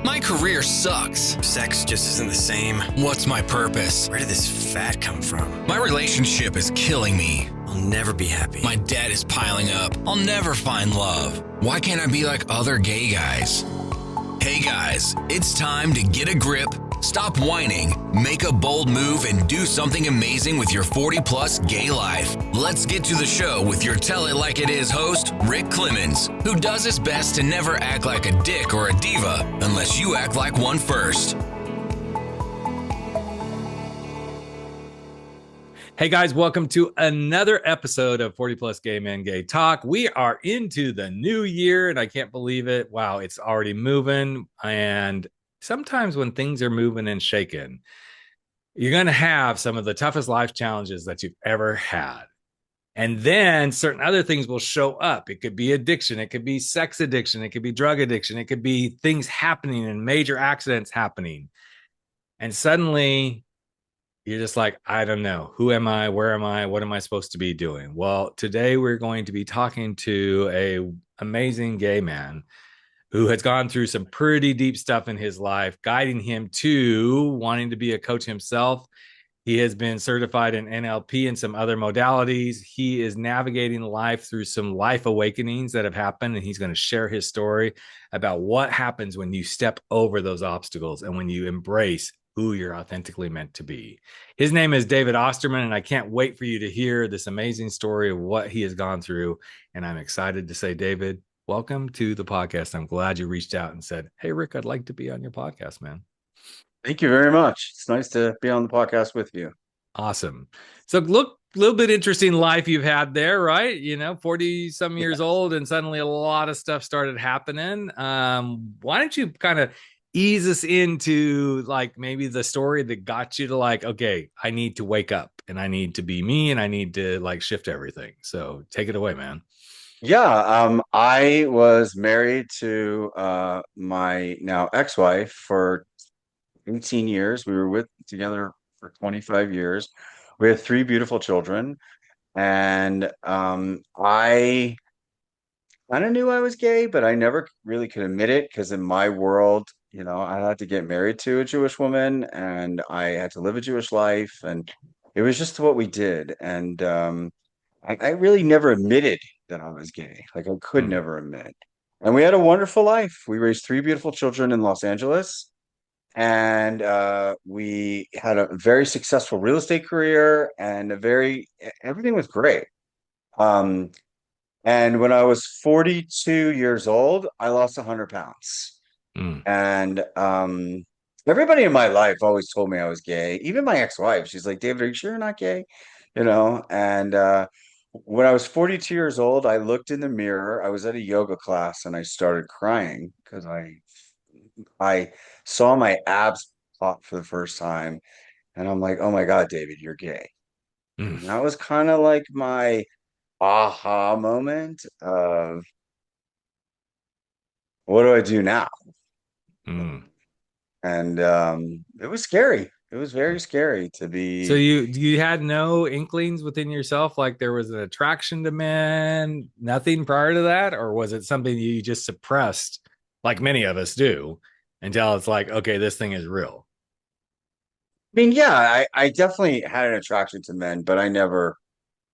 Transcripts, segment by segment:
My career sucks. Sex just isn't the same. What's my purpose? Where did this fat come from? My relationship is killing me. I'll never be happy. My debt is piling up. I'll never find love. Why can't I be like other gay guys? Hey guys, it's time to get a grip, stop whining, make a bold move, and do something amazing with your 40-plus gay life. Let's get to the show with your Tell It Like It Is host, Rick Clemons, who does his best to never act like a dick or a diva unless you act like one first. Hey guys, welcome to another episode of 40 Plus Gay Men Gay Talk. We are into the new year and I can't believe it. Wow, it's already moving. And sometimes when things are moving and shaking, you're going to have some of the toughest life challenges that you've ever had. And then certain other things will show up. It could be addiction. It could be sex addiction. It could be drug addiction. It could be things happening and major accidents happening. And suddenly you're just like, I don't know. Who am I? Where am I? What am I supposed to be doing? Well, today we're going to be talking to an amazing gay man who has gone through some pretty deep stuff in his life, guiding him to wanting to be a coach himself. He has been certified in NLP and some other modalities. He is navigating life through some life awakenings that have happened, and he's going to share his story about what happens when you step over those obstacles and when you embrace who you're authentically meant to be. His name is David Osterman, and I can't wait for you to hear this amazing story of what he has gone through. And I'm excited to say, David, welcome to the podcast. I'm glad you reached out and said, hey, Rick, I'd like to be on your podcast, man. Thank you very much. It's nice to be on the podcast with you. Awesome. So look, a little bit interesting life you've had there, right? 40 some years old, and suddenly a lot of stuff started happening. Why don't you kind of ease us into like maybe the story that got you to like, okay, I need to wake up and I need to be me and I need to like shift everything. So take it away, man. Yeah, I was married to my now ex-wife for 18 years. We were together for 25 years. We had three beautiful children, and I kind of knew I was gay, but I never really could admit it because in my world, I had to get married to a Jewish woman and I had to live a Jewish life, and it was just what we did. And I really never admitted that I was gay. Like I could never admit. And we had a wonderful life. We raised three beautiful children in Los Angeles, and we had a very successful real estate career, and everything was great. Um, and when I was 42 years old, I lost 100 pounds. And everybody in my life always told me I was gay. Even my ex-wife, she's like, David, are you sure you're not gay? And when I was 42 years old, I looked in the mirror. I was at a yoga class and I started crying because I saw my abs pop for the first time. And I'm like, oh my God, David, you're gay. And that was kind of like my aha moment of what do I do now? And it was scary. It was very scary to be. So you had no inklings within yourself, like there was an attraction to men, nothing prior to that, or was it something you just suppressed, like many of us do, until it's like, okay, this thing is real? I mean, yeah, I definitely had an attraction to men, but I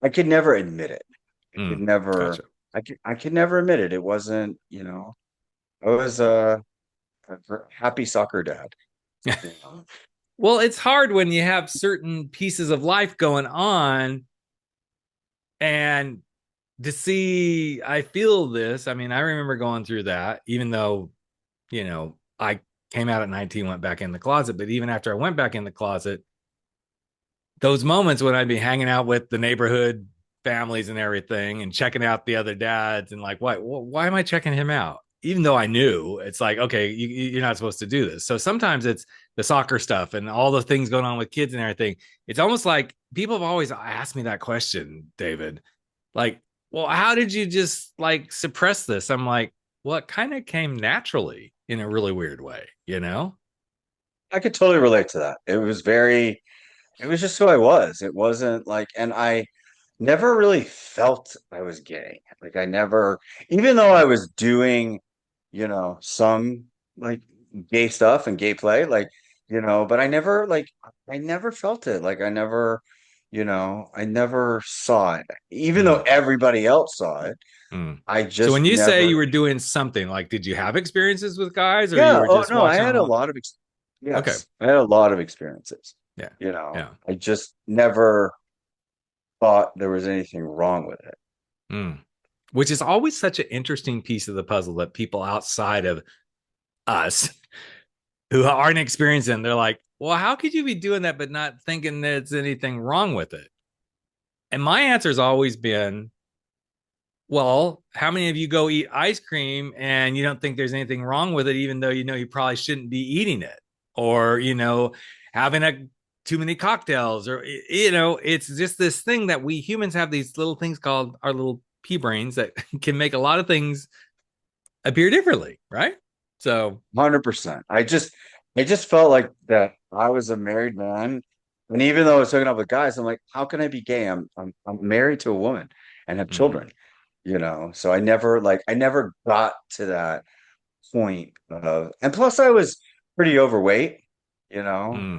could never admit it. I could never, Gotcha. I could never admit it. It wasn't, I was a happy soccer dad. Well, it's hard when you have certain pieces of life going on and to see, I feel this. I mean, I remember going through that, even though, I came out at 19, went back in the closet. But even after I went back in the closet, those moments when I'd be hanging out with the neighborhood families and everything and checking out the other dads and like, why am I checking him out? Even though I knew, it's like, okay, you're not supposed to do this. So sometimes it's the soccer stuff and all the things going on with kids and everything. It's almost like people have always asked me that question, David. Like, well, how did you just like suppress this? I'm like, well, it kind of came naturally in a really weird way, I could totally relate to that. It was just who I was. It wasn't like, and I never really felt I was gay. Like I never, even though I was doing, some like gay stuff and gay play, like, but I never felt it. Like, I never saw it, even though Mm, everybody else saw it. mm. I So when just you say never. you were doing something, like, did you have experiences with guys, or you Yeah. were Oh just no, I watching had a along? lot of Okay. yes, I had a lot of experiences. Yeah. Yeah. I just never thought there was anything wrong with it. Mm. Which is always such an interesting piece of the puzzle that people outside of us who aren't experiencing, they're like, well, how could you be doing that but not thinking there's anything wrong with it? And my answer has always been, well, how many of you go eat ice cream and you don't think there's anything wrong with it, even though you know you probably shouldn't be eating it? Or, having too many cocktails, or, it's just this thing that we humans have, these little things called our little pea brains that can make a lot of things appear differently, right? So, 100%. I just felt like that I was a married man, and even though I was hooking up with guys, I'm like, how can I be gay? I'm married to a woman and have mm, children, So I never got to that point of, and plus I was pretty overweight, I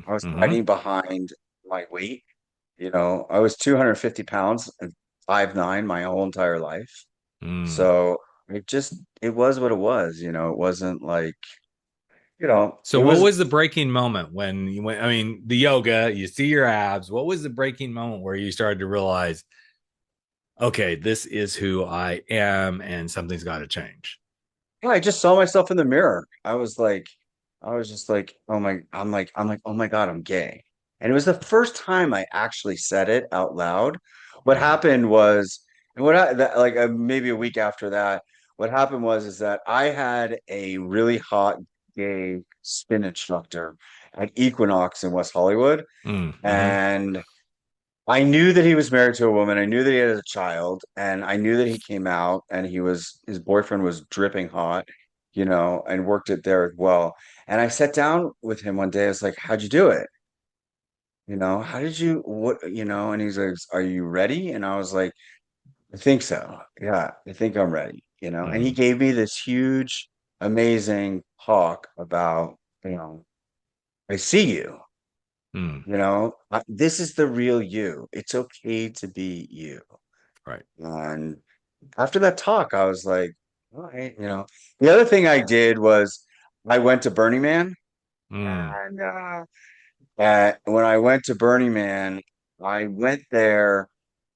was mm-hmm, hiding behind my weight, I was 250 pounds and 5'9" my whole entire life. mm. So it was what it was, it wasn't like, So it what was, was the breaking moment when you went? I mean, the yoga, you see your abs. What was the breaking moment where you started to realize, okay, this is who I am and something's got to change? yeah, I just saw myself in the mirror. I was just like, oh my God, I'm gay. And it was the first time I actually said it out loud. What Mm, happened was, and what I, that, like maybe a week after that, what happened was is that I had a really hot gay spin instructor at Equinox in West Hollywood, mm-hmm, and I knew that he was married to a woman. I knew that he had a child, and I knew that he came out and his boyfriend was dripping hot, and worked it there as well. And I sat down with him one day. I was like, "How'd you do it? How did you And he's like, "Are you ready?" And I was like, "I think so. Yeah, I think I'm ready." And he mm, gave me this huge, amazing talk about, I see you. mm, This is the real you. It's okay to be you. right. And after that talk, I was like, all right. The other thing I did was I went to Burning Man. Mm, And when I went to Burning Man, I went there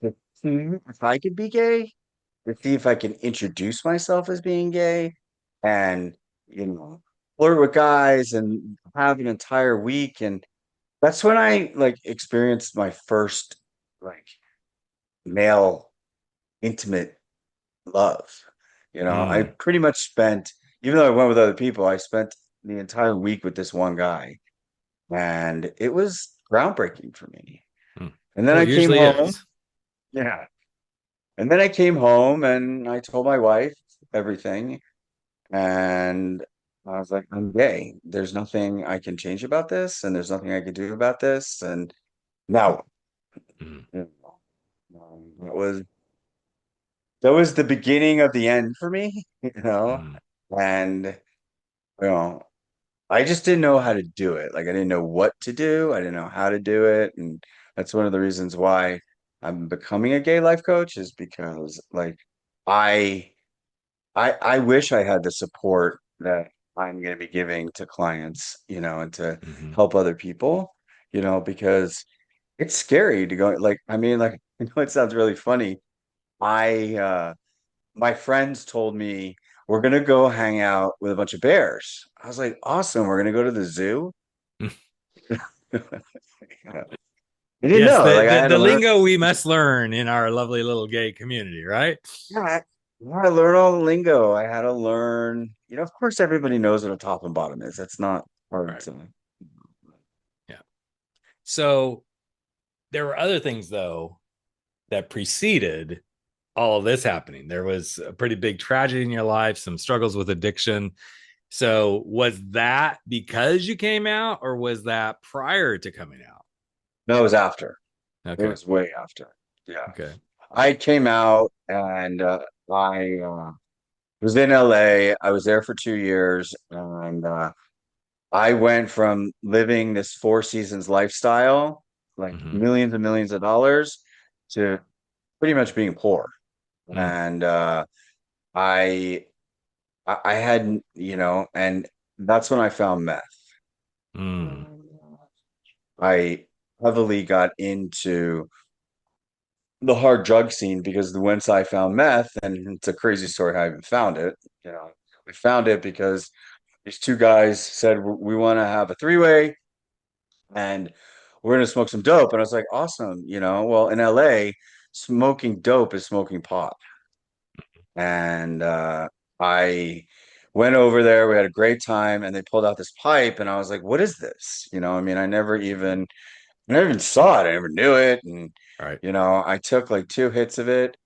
to see if I could be gay, to see if I can introduce myself as being gay, and, you know, flirt with guys and have an entire week. And that's when I like experienced my first like male intimate love. I mm, pretty much spent, even though I went with other people, I spent the entire week with this one guy, and it was groundbreaking for me. mm. And then Well, I it came usually home. is. Yeah. And then I came home and I told my wife everything. And I was like, I'm gay. There's nothing I can change about this, and there's nothing I can do about this. And now, Mm, that was the beginning of the end for me, mm, and you know, I just didn't know how to do it. Like I didn't know what to do. I didn't know how to do it. And that's one of the reasons why I'm becoming a gay life coach, is because like I I wish I had the support that I'm going to be giving to clients, and to mhm. help other people, because it's scary to go, like, I mean, like, I know it sounds really funny. I My friends told me we're gonna go hang out with a bunch of bears. I was like, awesome, we're gonna go to the zoo. I didn't Yes, know. the, Like I the had the to learn. lingo we must learn in our lovely little gay community, right? Yeah, I had to learn all the lingo. I had to learn, of course everybody knows what a top and bottom is. That's not hard Right. to. Yeah. So there were other things though that preceded all of this happening. There was a pretty big tragedy in your life, some struggles with addiction. So was that because you came out, or was that prior to coming out? No, it was after. It Okay. was way after. Yeah. Okay. I came out and I was in LA. I was there for 2 years, and I went from living this Four Seasons lifestyle, like Hmm. millions and millions of dollars, to pretty much being poor. Mm, And I I had, and that's when I found meth. mm, I heavily got into the hard drug scene because once I found meth, and it's a crazy story how I even found it. You know, we found it because these two guys said we want to have a three-way and we're gonna smoke some dope. And I was like, awesome, Well, in LA, smoking dope is smoking pot. And I went over there, we had a great time, and they pulled out this pipe, and I was like, what is this? I mean, I never even saw it, I never knew it. And right. I took like two hits of it.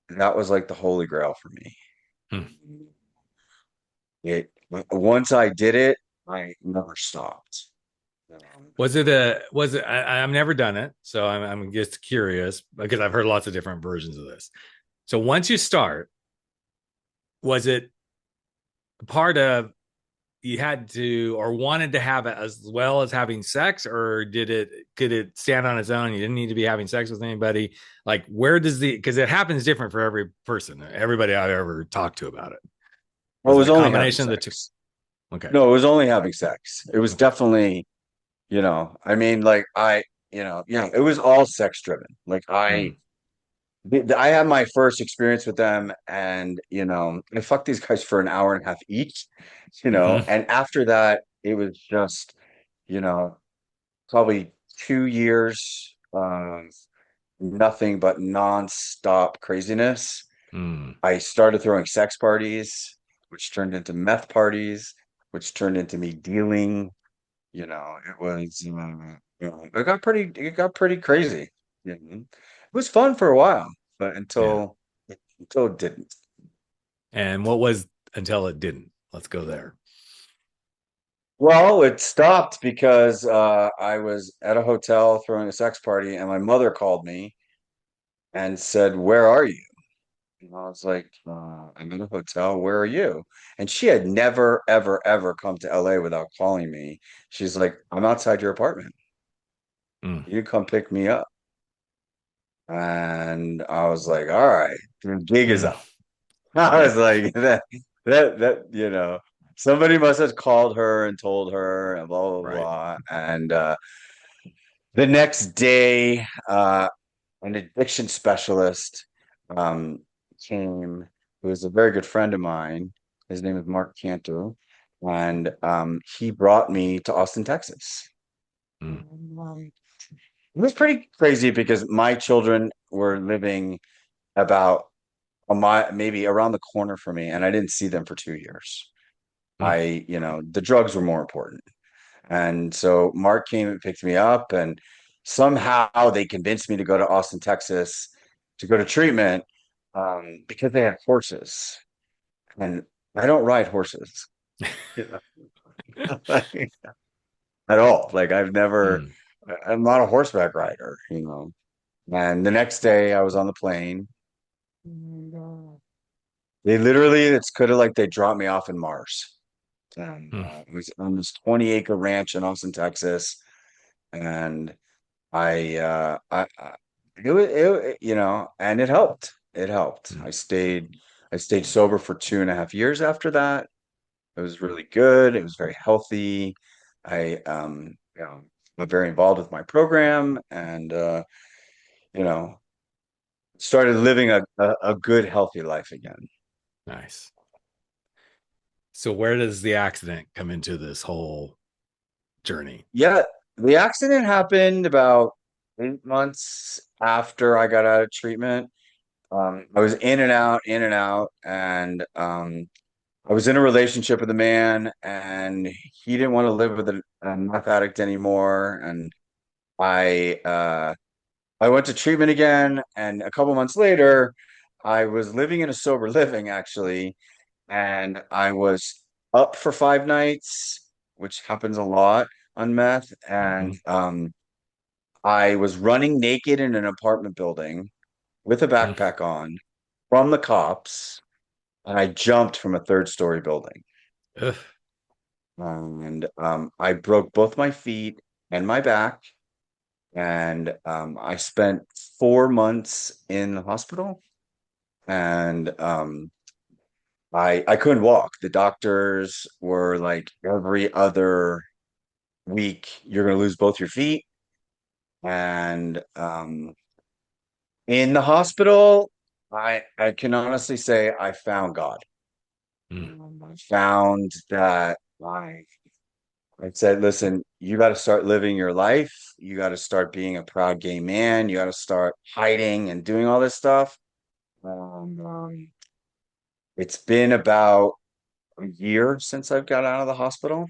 That was like the holy grail for me. Hmm. It Once I did it, I never stopped. Was it, I've never done it. So I'm just curious because I've heard lots of different versions of this. So once you start, was it part of you had to or wanted to have it as well as having sex, or could it stand on its own? You didn't need to be having sex with anybody. Like, where does because it happens different for every person, everybody I've ever talked to about it. Well, Was it it was a only having combination of the two? sex. Okay. No, it was only having sex. It was Okay. definitely, I mean, like yeah, it was all sex driven. Like Mm. I had my first experience with them, and I fucked these guys for an hour and a half each, Hmm. and after that, it was just, you know, probably 2 years, nothing but nonstop craziness. Mm. I started throwing sex parties, which turned into meth parties, which turned into me dealing. It was, it got pretty crazy. It was fun for a while, but Yeah. until it didn't. And what was until it didn't? Let's go there. Well, it stopped because I was at a hotel throwing a sex party, and my mother called me and said, "Where are you?" And I was like, "I'm in a hotel. Where are you?" And she had never, ever, ever come to LA without calling me. She's like, "I'm outside your apartment. Mm. You come pick me up." And I was like, "All right, the gig is Mm. up." I Yeah. was like, somebody must have called her and told her and blah, blah, Right. blah. And the next day, an addiction specialist um, came, who was a very good friend of mine. His name is Mark Cantor. And he brought me to Austin, Texas. Mm. It was pretty crazy because my children were living about a mile, maybe around the corner from me, and I didn't see them for 2 years. Mm. The drugs were more important. And so Mark came and picked me up, and somehow they convinced me to go to Austin, Texas to go to treatment because they had horses. And I don't ride horses, you know, at all. Like Mm. I'm not a horseback rider, And the next day I was on the plane. They literally, it's could have like they dropped me off in Mars. And Mm. it was on this 20-acre ranch in Austin, Texas. And I and it helped. It helped. Mm. I stayed sober for 2.5 years after that. It was really good. It was very healthy. I, I'm very involved with my program, and, you know, started living a good, healthy life again. Nice. So where does the accident come into this whole journey? Yeah, the accident happened about 8 months after I got out of treatment. I was in and out, and I was in a relationship with a man, and he didn't want to live with a meth addict anymore. And I uh, I went to treatment again, and a couple months later, I was living in a sober living actually, and I was up for 5 nights, which happens a lot on meth, and Hmm. I was running naked in an apartment building with a Mm. backpack on from the cops, and I jumped from a third story building. Ugh. and I broke both my feet and my back, and I spent 4 months in the hospital, and I couldn't walk. The doctors were like, every other week you're going to lose both your feet, and in the hospital, I can honestly say I found God. Mm, I found that I said, listen, you got to start living your life. You got to start being a proud gay man. You got to start hiding and doing all this stuff. Um, it's been about a year since I've got out of the hospital,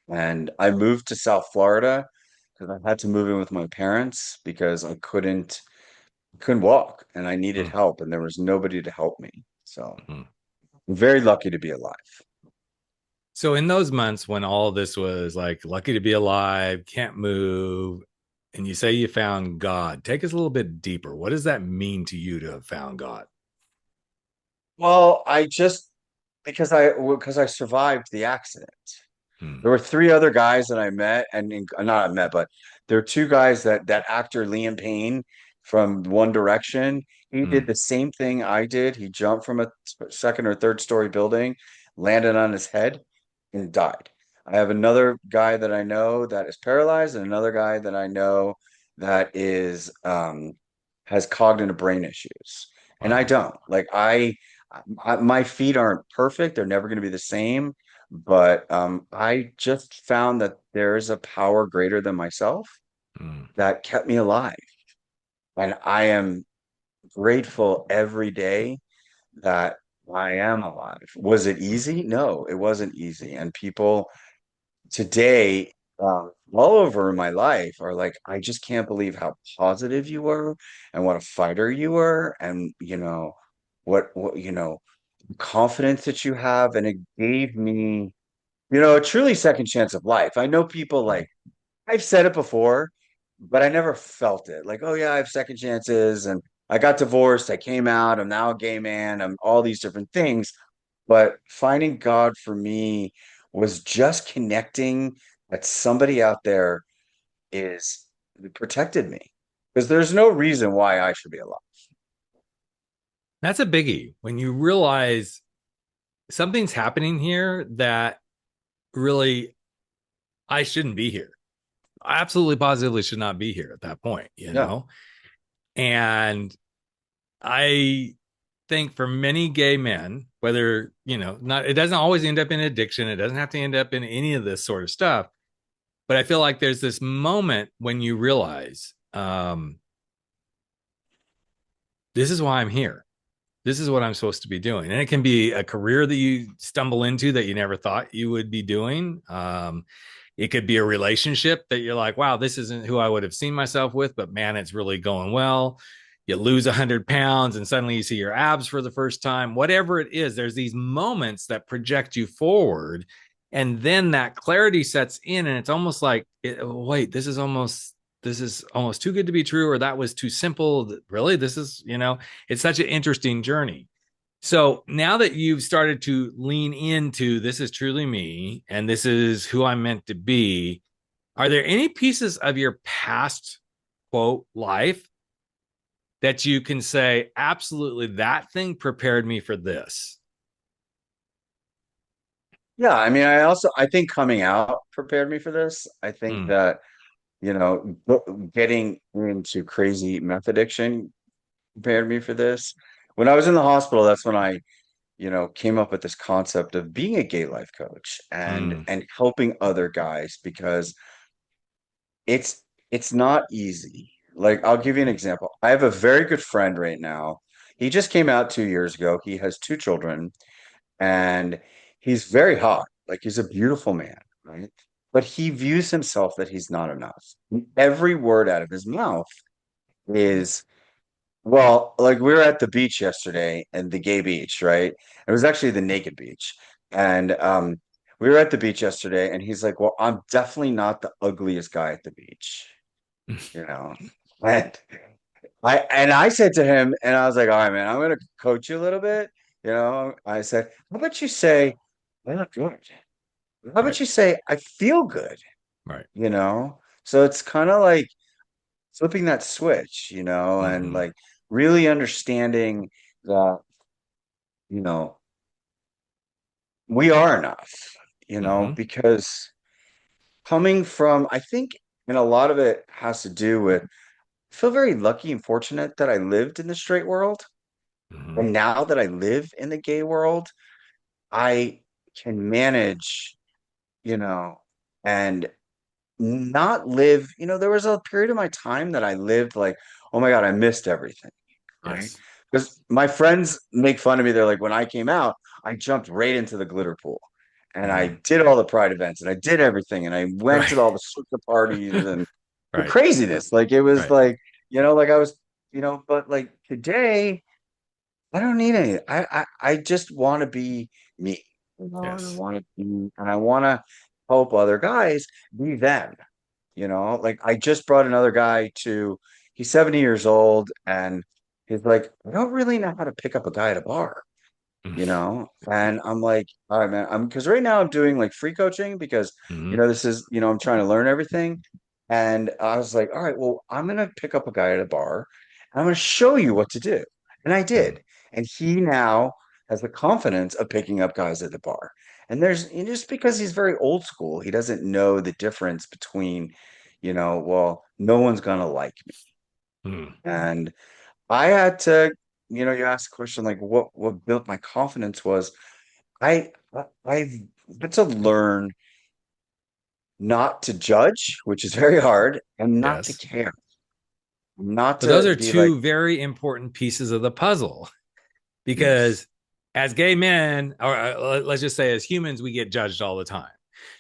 and I moved to South Florida because I had to move in with my parents because I couldn't walk and I needed mm, help, and there was nobody to help me. So mm. I'm very lucky to be alive. So in those months when all this was like lucky to be alive, can't move, and you say you found God, take us a little bit deeper. What does that mean to you to have found God? Well, I just because I survived the accident. Hmm. There were three other guys that I met, and not I met, but there are two guys that actor Liam Payne from One Direction. He did Hmm. the same thing I did. He jumped from a second or third story building, landed on his head, and died. I have another guy that I know that is paralyzed, and another guy that I know that is has cognitive brain issues, and I Wow. don't. Like my feet aren't perfect; they're never going to be the same, but I just found that there is a power greater than myself Hmm. that kept me alive. And I am grateful every day that I am alive. Was it Hmm. easy? No, it wasn't easy. And people today, all over my life, are like, I just can't believe how positive you were and what a fighter you were. And, what, confidence that you have. And it gave me a truly second chance of life. I know people like, I've said it before, but I never felt it. Like, oh yeah, I have second chances, and I got divorced, I came out, I'm now a gay man, I'm all these different things. But finding God for me was just connecting that somebody out there is protected me. Because there's no reason why I should be alive. That's a biggie when you realize something's happening here that really I shouldn't be here. I absolutely positively should not be here at that point, you Yeah. know? And I think for many gay men, whether, not, it doesn't always end up in addiction, it doesn't have to end up in any of this sort of stuff. But I feel like there's this moment when you realize this is why I'm here. This is what I'm supposed to be doing. And it can be a career that you stumble into that you never thought you would be doing. It could be a relationship that you're like, wow, this isn't who I would have seen myself with, but man, it's really going well. You lose 100 pounds and suddenly you see your abs for the first time. Whatever it is, there's these moments that project you forward. And then that clarity sets in, and it's almost like, wait, this is almost too good to be true, or that was too simple. Really, this is, it's such an interesting journey. So now that you've started to lean into this is truly me and this is who I'm meant to be, are there any pieces of your past quote life that you can say, absolutely, that thing prepared me for this? Yeah, I mean, I think coming out prepared me for this. I think Mm, that, getting into crazy meth addiction prepared me for this. When I was in the hospital, that's when I, came up with this concept of being a gay life coach and mm, helping other guys, because it's not easy. Like, I'll give you an example. I have a very good friend right now. He just came out 2 years ago. He has two children, and he's very hot. Like, he's a beautiful man, right? But he views himself that he's not enough. Every word out of his mouth is, well, like, we were at the beach yesterday, and the gay beach, right? It was actually the naked beach. And we were at the beach yesterday, and he's like, well, I'm definitely not the ugliest guy at the beach, you know. And I said to him, and I was like, all right, man, I'm gonna coach you a little bit. I said, how about you say, I look good? how Right. about you say, I feel good, Right. you know? So it's kind of like flipping that switch, and Mm-hmm. like really understanding that, you know, we are enough, Mm-hmm. because coming from, I think, and a lot of it has to do with, I feel very lucky and fortunate that I lived in the straight world. Mm-hmm. And now that I live in the gay world, I can manage, you know, and not live, there was a period of my time that I lived like, oh my God, I missed everything, right? Yes. Because my friends make fun of me. They're like, when I came out, I jumped right into the glitter pool and Mm-hmm. I did all the pride events and I did everything and I went Right. to all the circa parties and the Right. craziness. Like it was Right. like, like I was, but like today, I don't need any. I just want to be me. I Yes. want to be, and I want to help other guys be them. Like I just brought another guy to, he's 70 years old and he's like, I don't really know how to pick up a guy at a bar, and I'm like, all right, man, because right now I'm doing like free coaching because, Mm-hmm. this is, I'm trying to learn everything. And I was like, all right, well, I'm going to pick up a guy at a bar and I'm going to show you what to do. And I Mm-hmm. did. And he now has the confidence of picking up guys at the bar. And just because he's very old school, he doesn't know the difference between, well, no one's going to like me. Mm-hmm. And I had to, you asked the question like what built my confidence was I've had to learn not to judge, which is very hard, and not to Yes. care. Not But those to are be like, two very important pieces of the puzzle yes, because as gay men, or let's just say as humans, we get judged all the time.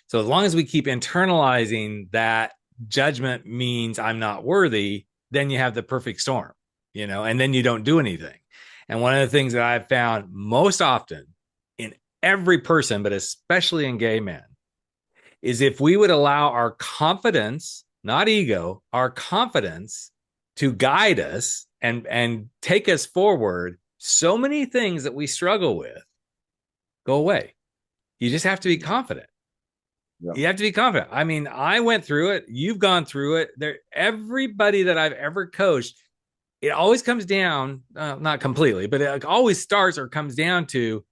So as long as we keep internalizing that judgment means I'm not worthy, then you have the perfect storm, and then you don't do anything. And one of the things that I've found most often in every person, but especially in gay men, is if we would allow our confidence, not ego, our confidence to guide us and take us forward, so many things that we struggle with go away. You just have to be confident. yeah, You have to be confident. I mean, I went through it. You've gone through it. There, everybody that I've ever coached, it always comes down, not completely, but it always starts or comes down to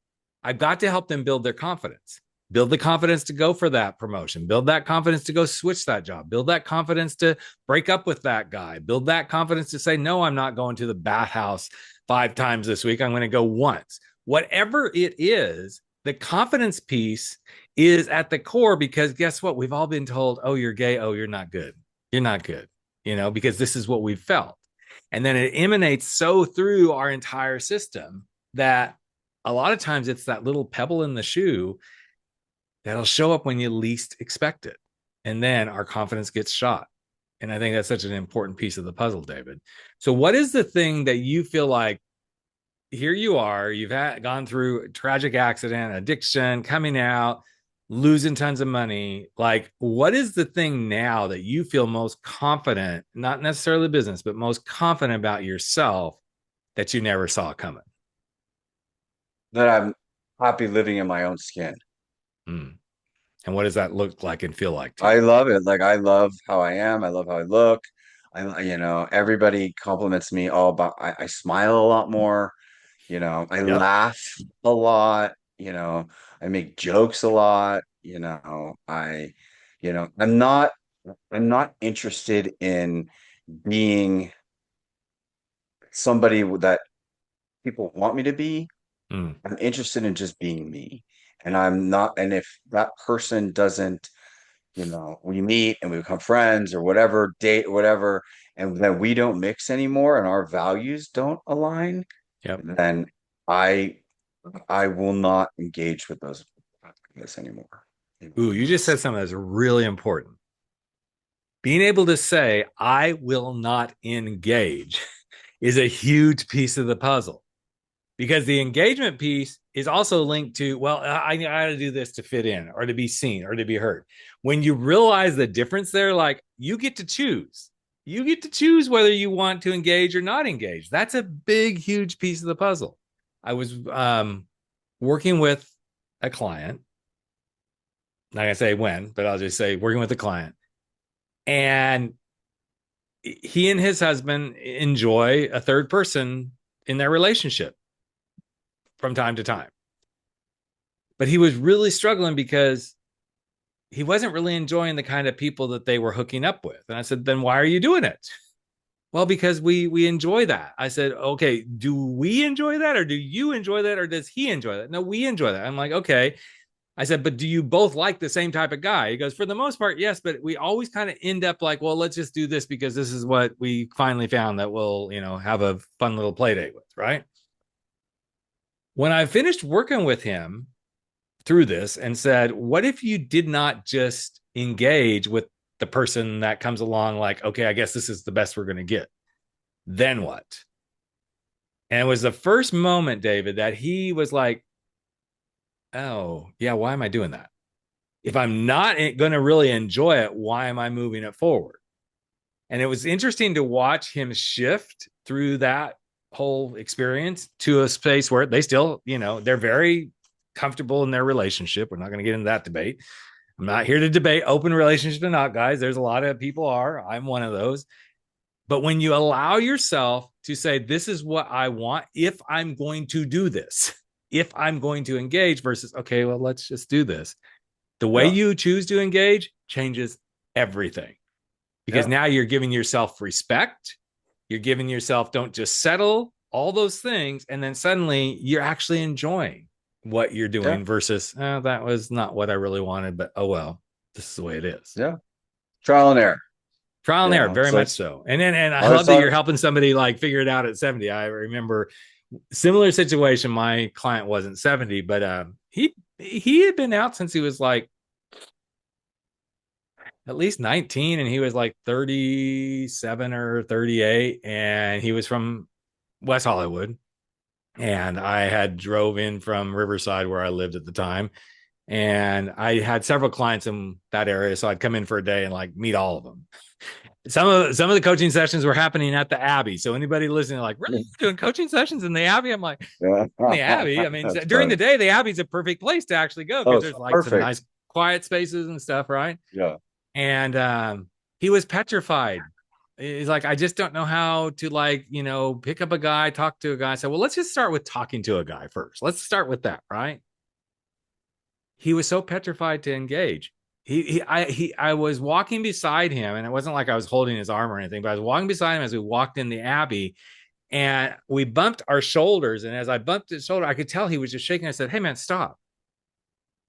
I've got to help them build their confidence, build the confidence to go for that promotion, build that confidence to go switch that job, build that confidence to break up with that guy, build that confidence to say, no, I'm not going to the bathhouse 5 times this week. I'm going to go once. Whatever it is, the confidence piece is at the core because guess what? We've all been told, oh, you're gay. Oh, you're not good. You're not good, because this is what we've felt. And then it emanates so through our entire system that a lot of times it's that little pebble in the shoe that'll show up when you least expect it. And then our confidence gets shot. And I think that's such an important piece of the puzzle, David. So, what is the thing that you feel like here you are, you've gone through a tragic accident, addiction, coming out, losing tons of money. Like, what is the thing now that you feel most confident, not necessarily business, but most confident about yourself that you never saw coming? that I'm happy living in my own skin. Mm. And what does that look like and feel like to I you? love it. Like I love how I am. I love how I look. Everybody compliments me all about, I smile a lot more, I Yep. laugh a lot, I make jokes a lot, I'm not interested in being somebody that people want me to be. Mm. I'm interested in just being me. And I'm not, and if that person doesn't, we meet and we become friends or whatever, date or whatever, and then we don't mix anymore and our values don't align, Yep. then I I will not engage with this anymore. It will Ooh, you just not. said something that's really important. Being able to say, I will not engage is a huge piece of the puzzle because the engagement piece is also linked to, well, I got to do this to fit in or to be seen or to be heard. When you realize the difference there, like you get to choose. You get to choose whether you want to engage or not engage. That's a big, huge piece of the puzzle. I was working with a client not gonna say when, but I'll just say working with the client. And he and his husband enjoy a third person in their relationship from time to time. But he was really struggling because he wasn't really enjoying the kind of people that they were hooking up with. And I said, then why are you doing it? Well, because we enjoy that. I said, okay, do we enjoy that, or do you enjoy that, or does he enjoy that? No, we enjoy that. I'm like, okay. I said, but do you both like the same type of guy? He goes, for the most part, yes, but we always kind of end up like, well, let's just do this because this is what we finally found that we'll, have a fun little play date with, right? When I finished working with him through this and said, what if you did not just engage with the person that comes along like, okay, I guess this is the best we're going to get. Then what? And it was the first moment, David, that he was like, oh, yeah, why am I doing that? If I'm not going to really enjoy it, why am I moving it forward? And it was interesting to watch him shift through that whole experience to a space where they still, they're very comfortable in their relationship. We're not going to get into that debate. I'm not here to debate open relationship or not, guys. There's a lot of people are. I'm one of those. But when you allow yourself to say, this is what I want, if I'm going to do this, if I'm going to engage versus, okay, well, let's just do this. The way you choose to engage changes everything, because now you're giving yourself respect. You're giving yourself, don't just settle, all those things. And then suddenly you're actually enjoying what you're doing versus, that was not what I really wanted, but oh, well, this is the way it is. Yeah. Trial and error. Very much so. And I love that you're helping somebody like figure it out at 70. I remember similar situation. My client wasn't 70, but he had been out since he was like at least 19, and he was like 37 or 38, and he was from West Hollywood. And I had drove in from Riverside where I lived at the time. And I had several clients in that area. So I'd come in for a day and like meet all of them. Some of the coaching sessions were happening at the Abbey. So anybody listening, like, really, you're doing coaching sessions in the Abbey? I'm like, the Abbey. I mean, during the day, the Abbey's a perfect place to actually go because there's like some nice quiet spaces and stuff, right? Yeah. And he was petrified. He's like, I just don't know how to pick up a guy, talk to a guy. I said, well, let's just start with talking to a guy first. Let's start with that, right? He was so petrified to engage. I was walking beside him, and it wasn't like I was holding his arm or anything, but I was walking beside him as we walked in the Abbey, and we bumped our shoulders. And as I bumped his shoulder, I could tell he was just shaking. I said, hey man, stop.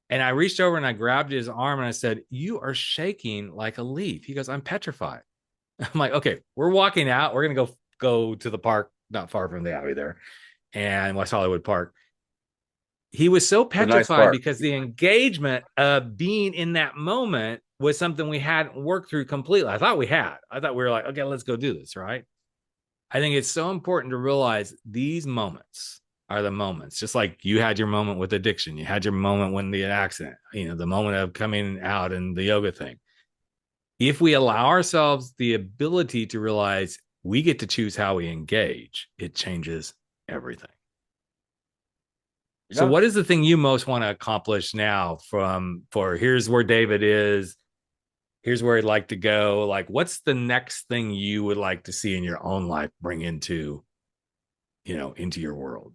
And I reached over and I grabbed his arm and I said, you are shaking like a leaf. He goes, I'm petrified. I'm like, okay, we're walking out. We're going to go to the park, not far from the Abbey there, and West Hollywood Park. He was so petrified because the engagement of being in that moment was something we hadn't worked through completely. I thought we were like, okay, let's go do this, right? I think it's so important to realize these moments are the moments, just like you had your moment with addiction. You had your moment when the accident, the moment of coming out and the yoga thing. If we allow ourselves the ability to realize we get to choose how we engage, it changes everything. Yeah. So what is the thing you most want to accomplish now for here's where David is, here's where he'd like to go? Like, what's the next thing you would like to see in your own life bring into your world?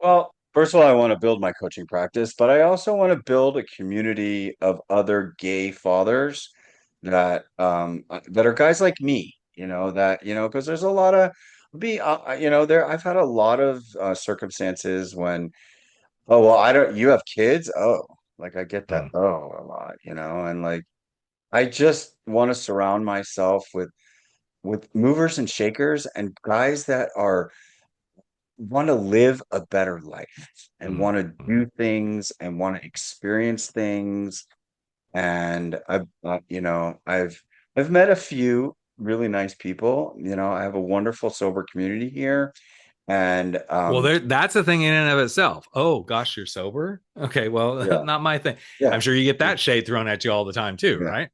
Well, first of all, I want to build my coaching practice, but I also want to build a community of other gay fathers that are guys like me, because there's a lot of I've had a lot of circumstances when, oh, well, you have kids? Oh, like I get that. Oh, a lot, and like I just want to surround myself with movers and shakers and guys that want to live a better life and want to do things and want to experience things. And I've met a few really nice people. I have a wonderful sober community here. And that's the thing in and of itself. Oh gosh, you're sober? Okay, well, not my thing. Yeah. I'm sure you get that shade thrown at you all the time too, right?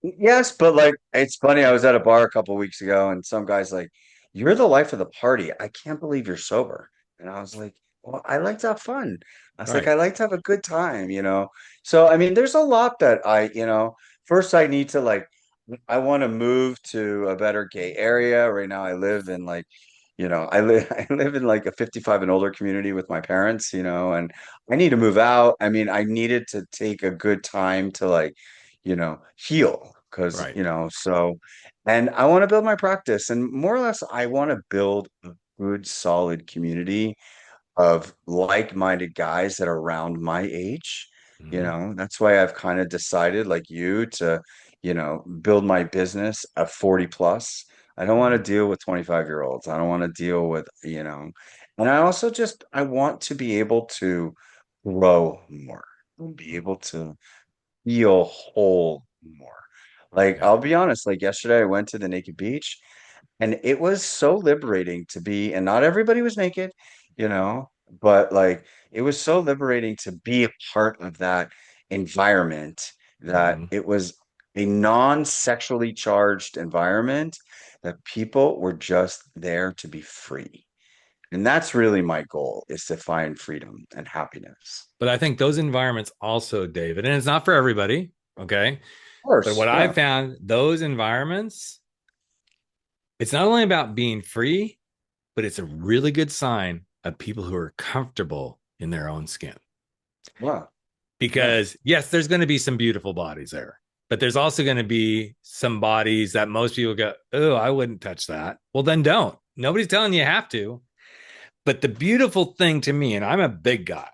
Yes, but like it's funny. I was at a bar a couple of weeks ago, and some guy's like, "You're the life of the party. I can't believe you're sober." And I was like, well, I like to have fun. I was like, Right. I like to have a good time, you know. So I mean, there's a lot that first I need to like I want to move to a better gay area. Right now I live in like, I live I live in like a 55 and older community with my parents, and I need to move out. I mean, I needed to take a good time to like, heal because, Right. and I want to build my practice and more or less I want to build a good solid community of like-minded guys that are around my age. Hmm. That's why I've kind of decided, like you, to, build my business at 40 plus. I don't want to Hmm. deal with 25-year-olds. I don't want to deal with, and I also just I want to be able to grow more, be able to feel whole more. Like, Yeah. I'll be honest, like yesterday I went to the naked beach and it was so liberating to be, and not everybody was naked, you know, but like it was so liberating to be a part of that environment that Hmm. it was a non-sexually charged environment that people were just there to be free. And that's really my goal is to find freedom and happiness. But I think those environments also, David, and it's not for everybody. Okay. Of But course, what I yeah. found, those environments, it's not only about being free, but it's a really good sign of people who are comfortable in their own skin. Wow. Yeah. Because yes, there's going to be some beautiful bodies there, but there's also going to be some bodies that most people go, oh, I wouldn't touch that. Well, then don't. Nobody's telling you have to. But the beautiful thing to me, and I'm a big guy,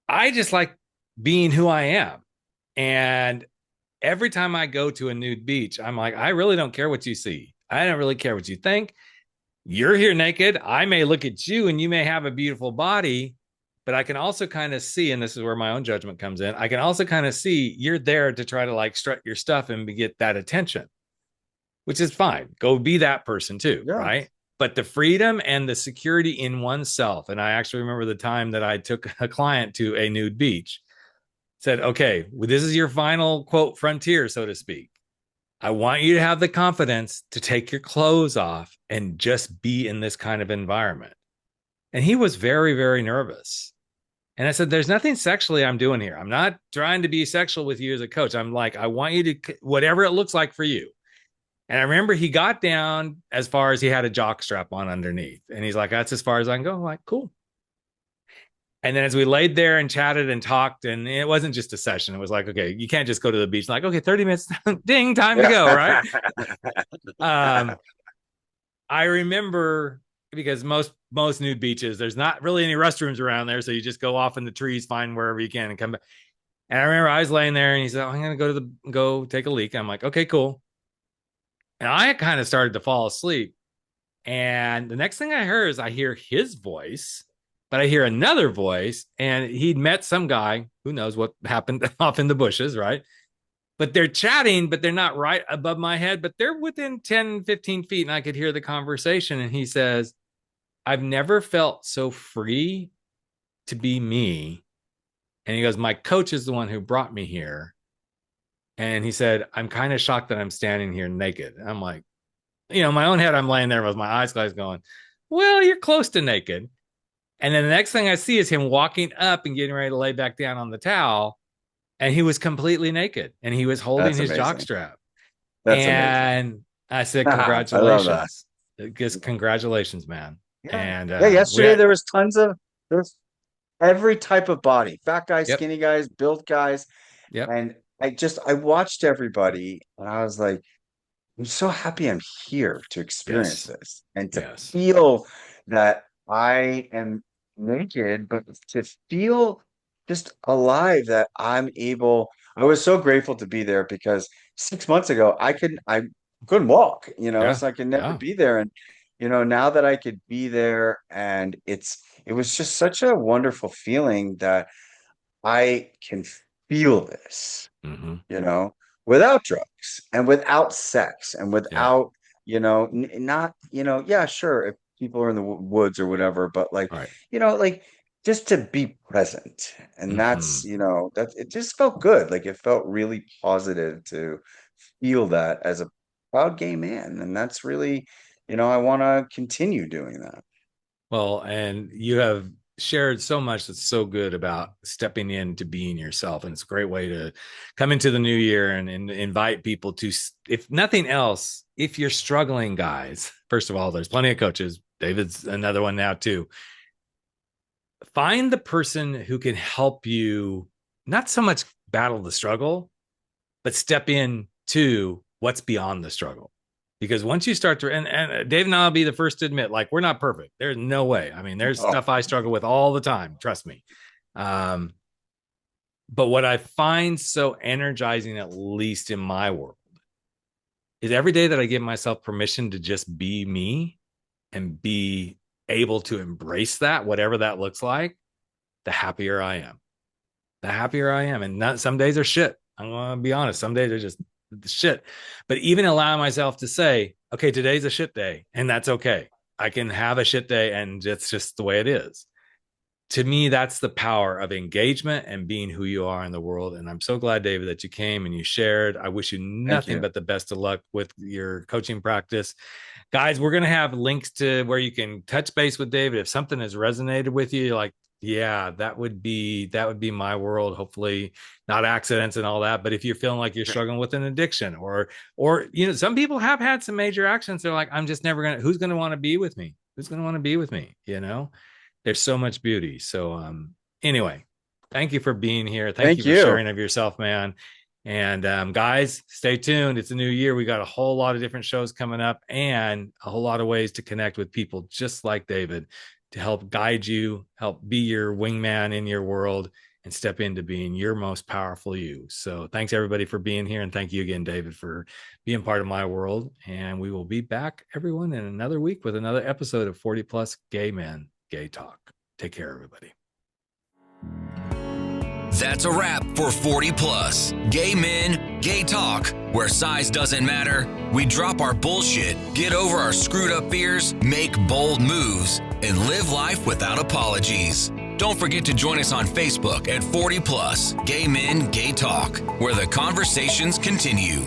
I just like being who I am. And every time I go to a nude beach, I'm like, I really don't care what you see. I don't really care what you think. You're here naked. I may look at you and you may have a beautiful body, but I can also kind of see, and this is where my own judgment comes in. I can also kind of see you're there to try to like strut your stuff and get that attention, which is fine. Go be that person too, Yeah. right? But the freedom and the security in oneself. And I actually remember the time that I took a client to a nude beach, said, okay, well, this is your final quote frontier, so to speak. I want you to have the confidence to take your clothes off and just be in this kind of environment. And he was very, very nervous. And I said, there's nothing sexually I'm doing here. I'm not trying to be sexual with you as a coach. I'm like, I want you to, whatever it looks like for you. And I remember he got down as far as he had a jock strap on underneath. And he's like, that's as far as I can go. I'm like, cool. And then as we laid there and chatted and talked, and it wasn't just a session, it was like, okay, you can't just go to the beach, like, okay, 30 minutes, ding, time to Yeah. go, right? Um, I remember because most nude beaches, there's not really any restrooms around there, so you just go off in the trees, find wherever you can, and come back. And I remember I was laying there, and he said, oh, "I'm gonna go take a leak." I'm like, "Okay, cool." And I kind of started to fall asleep. And the next thing I heard is I hear his voice, but I hear another voice, and he'd met some guy. Who knows what happened off in the bushes, right? But they're chatting, but they're not right above my head, but they're within 10, 15 feet, and I could hear the conversation. And he says, I've never felt so free to be me. And he goes, my coach is the one who brought me here. And he said, I'm kind of shocked that I'm standing here naked. I'm like, in my own head, I'm laying there with my eyes closed going, well, you're close to naked. And then the next thing I see is him walking up and getting ready to lay back down on the towel. And he was completely naked and he was holding That's his jock amazing. strap. That's amazing. And I said, I love that. congratulations. Just congratulations, man. Yeah. And Yeah. we Yesterday had, there was there's every type of body, fat guys, yep, skinny guys, built guys. yep, And I watched everybody and I was like, I'm so happy I'm here to experience yes, this and to yes, feel that I am naked, but to feel just alive that I'm able. I was so grateful to be there because 6 months ago I couldn't walk, yeah, so I could never yeah, be there. And now that I could be there and it was just such a wonderful feeling that I can feel this hmm, without drugs and without sex and yeah, without, not, yeah, sure, if people are in the woods or whatever, but like, all right, like just to be present. And hmm, that it just felt good. Like it felt really positive to feel that as a proud gay man. And that's really, I want to continue doing that. Well, and you have shared so much that's so good about stepping into being yourself. And it's a great way to come into the new year and invite people to, if nothing else, if you're struggling, guys, first of all, there's plenty of coaches. David's another one now too. Find the person who can help you, not so much battle the struggle, but step in to what's beyond the struggle. Because once you start to, and Dave and I'll be the first to admit, like, we're not perfect. There's no way. I mean, there's stuff I struggle with all the time. Trust me. But what I find so energizing, at least in my world, is every day that I give myself permission to just be me and be able to embrace that, whatever that looks like, the happier I am. The happier I am. And some days are shit. I'm going to be honest. Some days are just shit. But even allowing myself to say, okay, today's a shit day, and that's okay. I can have a shit day, and it's just the way it is. To me, that's the power of engagement and being who you are in the world. And I'm so glad, David, that you came and you shared. I wish you nothing but the best of luck with your coaching practice. Guys, we're going to have links to where you can touch base with David. If something has resonated with you, like, yeah, that would be my world. Hopefully not accidents and all that. But if you're feeling like you're struggling with an addiction or, some people have had some major accidents. They're like, I'm just never going to, who's going to want to be with me? Who's going to want to be with me? There's so much beauty. So, anyway, thank you for being here. Thank you for sharing of yourself, man. And, guys, stay tuned. It's a new year. We got a whole lot of different shows coming up and a whole lot of ways to connect with people just like David, to help guide you, help be your wingman in your world, and step into being your most powerful you. So thanks everybody for being here. And thank you again, David, for being part of my world. And we will be back, everyone, in another week with another episode of 40 Plus Gay Men, Gay Talk. Take care, everybody. That's a wrap for 40 Plus Gay Men, Gay Talk, where size doesn't matter. We drop our bullshit, get over our screwed up fears, make bold moves, and live life without apologies. Don't forget to join us on Facebook at 40 Plus Gay Men, Gay Talk, where the conversations continue.